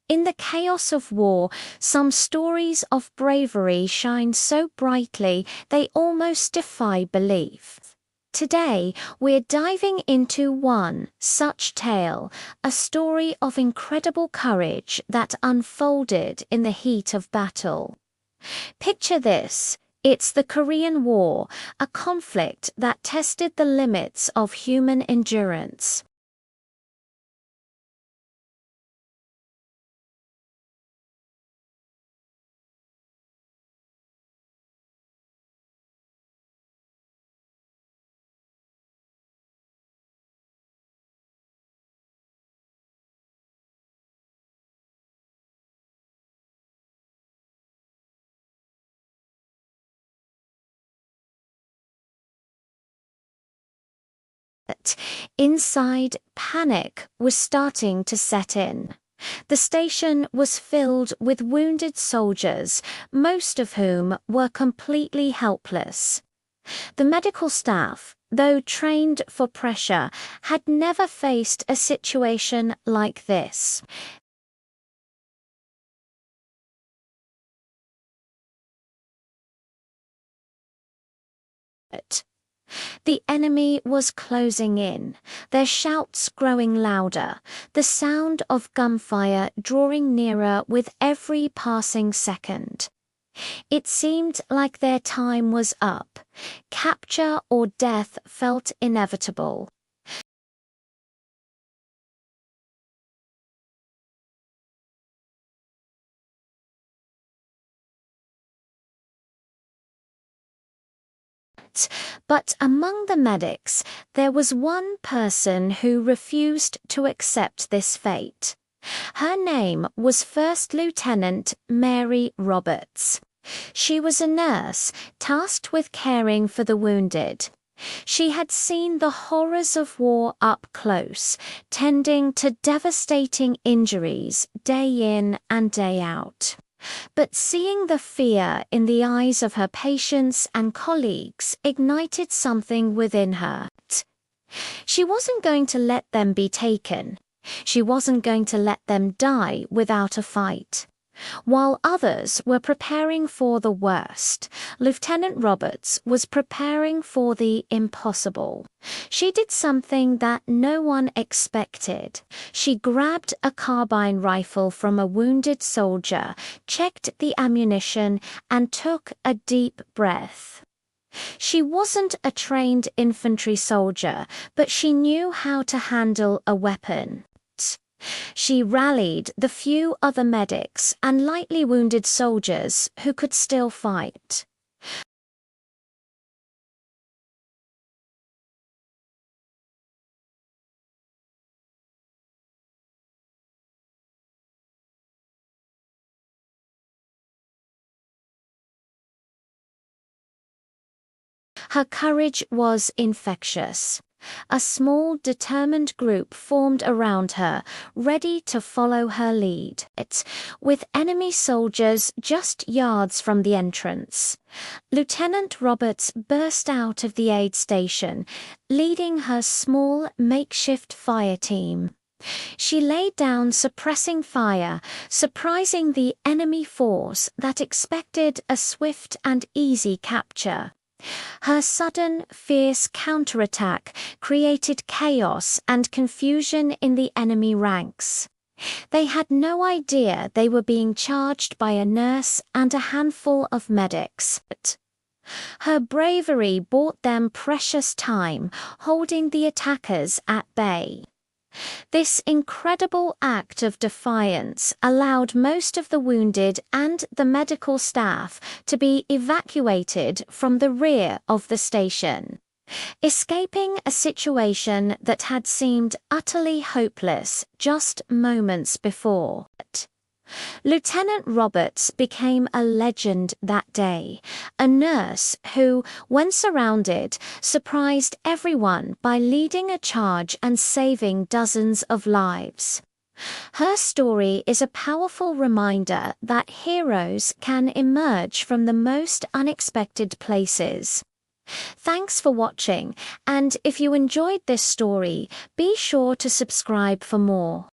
In the chaos of war, some stories of bravery shine so brightly they almost defy belief. Today, we're diving into one such tale, a story of incredible courage that unfolded in the heat of battle. Picture this. It's the Korean War, a conflict that tested the limits of human endurance. Inside, panic was starting to set in. The station was filled with wounded soldiers, most of whom were completely helpless. The medical staff, though trained for pressure, had never faced a situation like this. The enemy was closing in, their shouts growing louder, the sound of gunfire drawing nearer with every passing second. It seemed like their time was up. Capture or death felt inevitable. But among the medics, there was one person who refused to accept this fate. Her name was First Lieutenant Mary Roberts. She was a nurse tasked with caring for the wounded. She had seen the horrors of war up close, tending to devastating injuries day in and day out. But seeing the fear in the eyes of her patients and colleagues ignited something within her. She wasn't going to let them be taken. She wasn't going to let them die without a fight. While others were preparing for the worst, Lieutenant Roberts was preparing for the impossible. She did something that no one expected. She grabbed a carbine rifle from a wounded soldier, checked the ammunition, and took a deep breath. She wasn't a trained infantry soldier, but she knew how to handle a weapon. She rallied the few other medics and lightly wounded soldiers who could still fight. Her courage was infectious. A small, determined group formed around her, ready to follow her lead, with enemy soldiers just yards from the entrance. Lieutenant Roberts burst out of the aid station, leading her small, makeshift fire team. She laid down suppressing fire, surprising the enemy force that expected a swift and easy capture. Her sudden, fierce counterattack created chaos and confusion in the enemy ranks. They had no idea they were being charged by a nurse and a handful of medics. Her bravery bought them precious time, holding the attackers at bay. This incredible act of defiance allowed most of the wounded and the medical staff to be evacuated from the rear of the station, escaping a situation that had seemed utterly hopeless just moments before. Lieutenant Roberts became a legend that day, a nurse who, when surrounded, surprised everyone by leading a charge and saving dozens of lives. Her story is a powerful reminder that heroes can emerge from the most unexpected places. Thanks for watching, and if you enjoyed this story, be sure to subscribe for more.